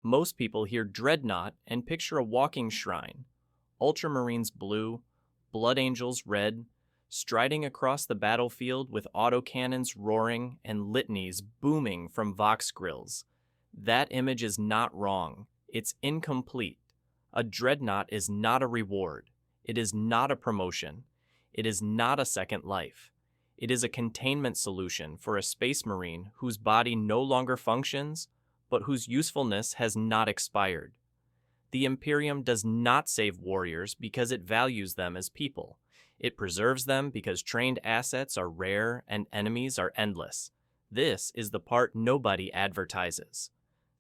Most people hear Dreadnought and picture a walking shrine, Ultramarines blue, Blood Angels red, striding across the battlefield with autocannons roaring and litanies booming from Vox grills. That image is not wrong. It's incomplete. A Dreadnought is not a reward. It is not a promotion. It is not a second life. It is a containment solution for a Space Marine whose body no longer functions, but whose usefulness has not expired. The Imperium does not save warriors because it values them as people. It preserves them because trained assets are rare and enemies are endless. This is the part nobody advertises.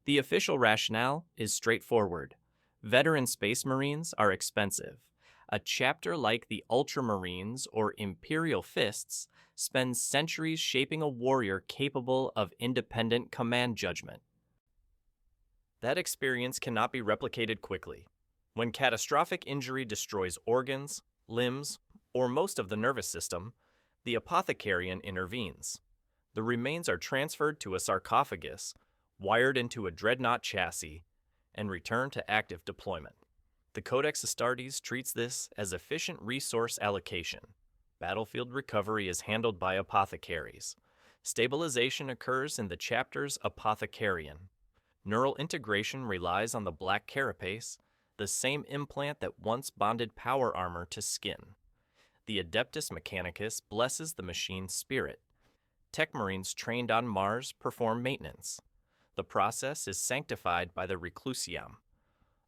The official rationale is straightforward. Veteran Space Marines are expensive. A chapter like the Ultramarines or Imperial Fists spends centuries shaping a warrior capable of independent command judgment. That experience cannot be replicated quickly. When catastrophic injury destroys organs, limbs, or most of the nervous system, the apothecarian intervenes. The remains are transferred to a sarcophagus, wired into a Dreadnought chassis, and returned to active deployment. The Codex Astartes treats this as efficient resource allocation. Battlefield recovery is handled by apothecaries. Stabilization occurs in the chapter's apothecarian. Neural integration relies on the black carapace, the same implant that once bonded power armor to skin. The Adeptus Mechanicus blesses the machine's spirit. Tech Marines trained on Mars perform maintenance. The process is sanctified by the Reclusium,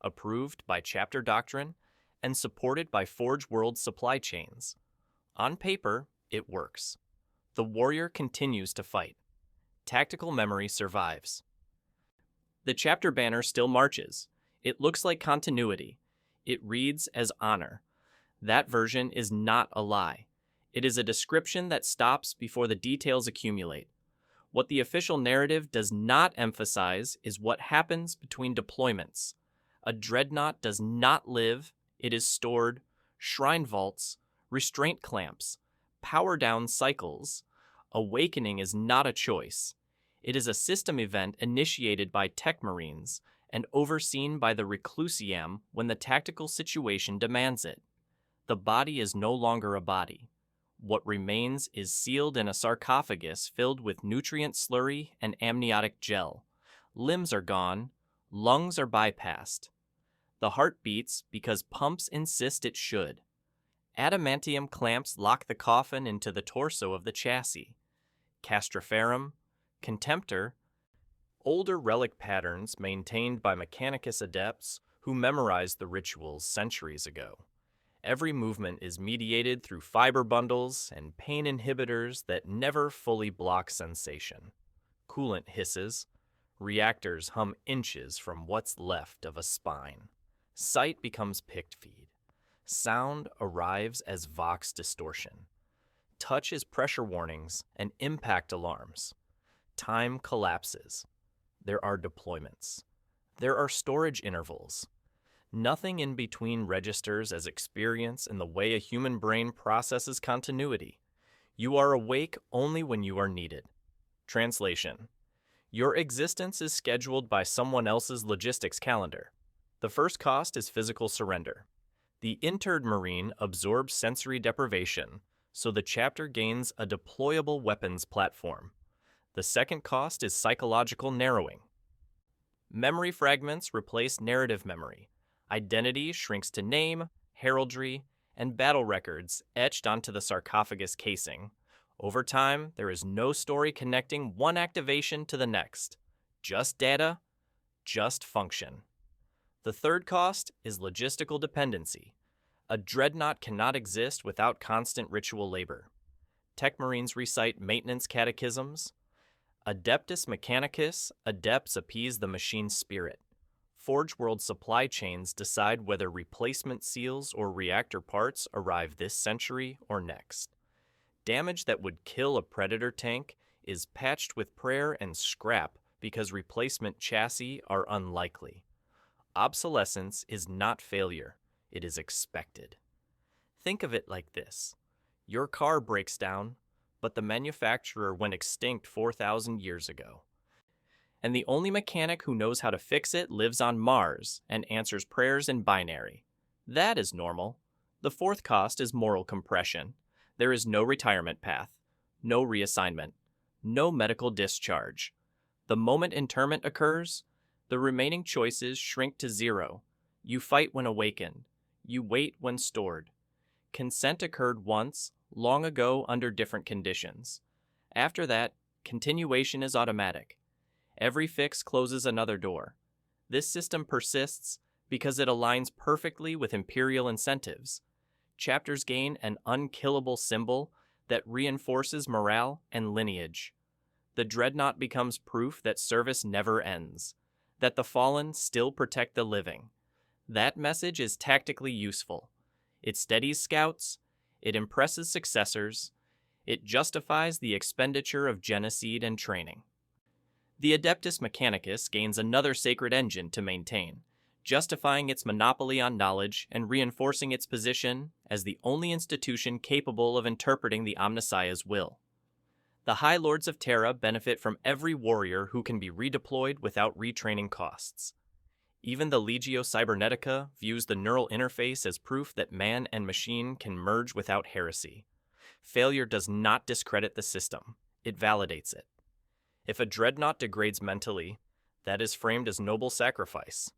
approved by chapter doctrine, and supported by Forge World supply chains. On paper, it works. The warrior continues to fight. Tactical memory survives. The chapter banner still marches. It looks like continuity. It reads as honor. That version is not a lie. It is a description that stops before the details accumulate. What the official narrative does not emphasize is what happens between deployments. A Dreadnought does not live, it is stored, shrine vaults, restraint clamps, power down cycles. Awakening is not a choice. It is a system event initiated by Tech Marines and overseen by the Reclusium when the tactical situation demands it. The body is no longer a body. What remains is sealed in a sarcophagus filled with nutrient slurry and amniotic gel. Limbs are gone, lungs are bypassed. The heart beats because pumps insist it should. Adamantium clamps lock the coffin into the torso of the chassis. Castriferum, Contemptor, older relic patterns maintained by Mechanicus adepts who memorized the rituals centuries ago. Every movement is mediated through fiber bundles and pain inhibitors that never fully block sensation. Coolant hisses. Reactors hum inches from what's left of a spine. Sight becomes pict feed. Sound arrives as Vox distortion. Touch is pressure warnings and impact alarms. Time collapses. There are deployments. There are storage intervals. Nothing in between registers as experience in the way a human brain processes continuity. You are awake only when you are needed. Translation: your existence is scheduled by someone else's logistics calendar. The first cost is physical surrender. The interred Marine absorbs sensory deprivation, so the chapter gains a deployable weapons platform. The second cost is psychological narrowing. Memory fragments replace narrative memory. Identity shrinks to name, heraldry, and battle records etched onto the sarcophagus casing. Over time, there is no story connecting one activation to the next. Just data, just function. The third cost is logistical dependency. A Dreadnought cannot exist without constant ritual labor. Tech Marines recite maintenance catechisms. Adeptus Mechanicus adepts appease the machine's spirit. Forge World supply chains decide whether replacement seals or reactor parts arrive this century or next. Damage that would kill a Predator tank is patched with prayer and scrap because replacement chassis are unlikely. Obsolescence is not failure, it is expected. Think of it like this. Your car breaks down, but the manufacturer went extinct 4,000 years ago. and the only mechanic who knows how to fix it lives on Mars and answers prayers in binary. That is normal. The fourth cost is moral compression. There is no retirement path, no reassignment, no medical discharge. The moment interment occurs, the remaining choices shrink to zero. You fight when awakened. You wait when stored. Consent occurred once, long ago under different conditions. After that, continuation is automatic. Every fix closes another door. This system persists because it aligns perfectly with Imperial incentives. Chapters gain an unkillable symbol that reinforces morale and lineage. The Dreadnought becomes proof that service never ends, that the fallen still protect the living. That message is tactically useful. It steadies scouts, it impresses successors, it justifies the expenditure of genocide and training. The Adeptus Mechanicus gains another sacred engine to maintain, justifying its monopoly on knowledge and reinforcing its position as the only institution capable of interpreting the Omnissiah's will. The High Lords of Terra benefit from every warrior who can be redeployed without retraining costs. Even the Legio Cybernetica views the neural interface as proof that man and machine can merge without heresy. Failure does not discredit the system, it validates it. If a dreadnought degrades mentally, that is framed as noble sacrifice.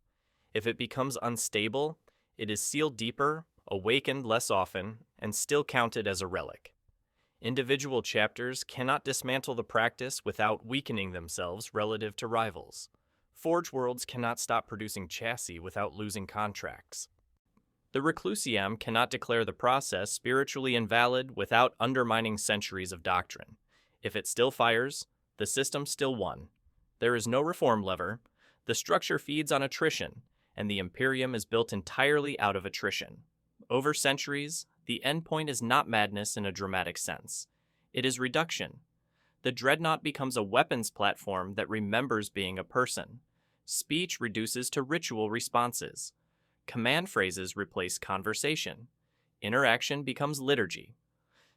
If it becomes unstable, it is sealed deeper, awakened less often, and still counted as a relic. Individual chapters cannot dismantle the practice without weakening themselves relative to rivals. Forge Worlds cannot stop producing chassis without losing contracts. The Reclusium cannot declare the process spiritually invalid without undermining centuries of doctrine. If it still fires, the system still won. There is no reform lever, the structure feeds on attrition, and the Imperium is built entirely out of attrition. Over centuries, the endpoint is not madness in a dramatic sense. It is reduction. The Dreadnought becomes a weapons platform that remembers being a person. Speech reduces to ritual responses. Command phrases replace conversation. Interaction becomes liturgy.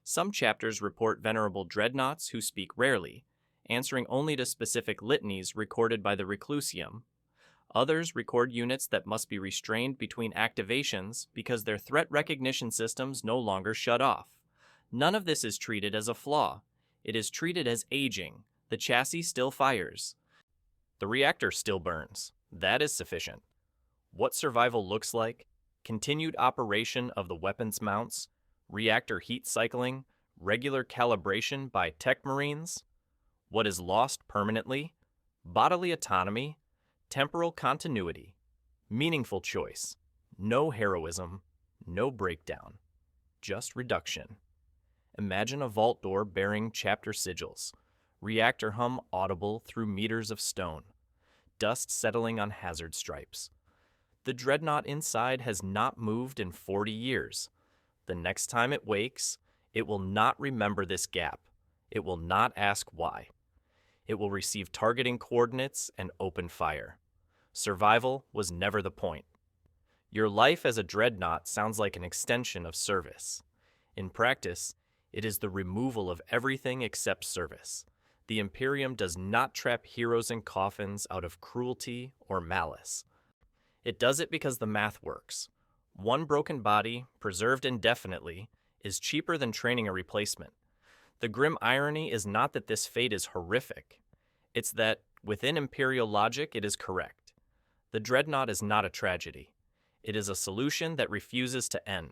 Some chapters report venerable dreadnoughts who speak rarely, answering only to specific litanies recorded by the Reclusium. Others record units that must be restrained between activations because their threat recognition systems no longer shut off. None of this is treated as a flaw. It is treated as aging. The chassis still fires. The reactor still burns. That is sufficient. What survival looks like, continued operation of the weapons mounts, reactor heat cycling, regular calibration by tech marines, what is lost permanently, bodily autonomy, temporal continuity, meaningful choice, no heroism, no breakdown, just reduction. Imagine a vault door bearing chapter sigils, reactor hum audible through meters of stone, dust settling on hazard stripes. The dreadnought inside has not moved in 40 years. The next time it wakes, it will not remember this gap. It will not ask why. It will receive targeting coordinates and open fire. Survival was never the point. Your life as a dreadnought sounds like an extension of service. In practice, it is the removal of everything except service. The Imperium does not trap heroes in coffins out of cruelty or malice. It does it because the math works. One broken body, preserved indefinitely, is cheaper than training a replacement. The grim irony is not that this fate is horrific. It's that, within Imperial logic, it is correct. The Dreadnought is not a tragedy. It is a solution that refuses to end.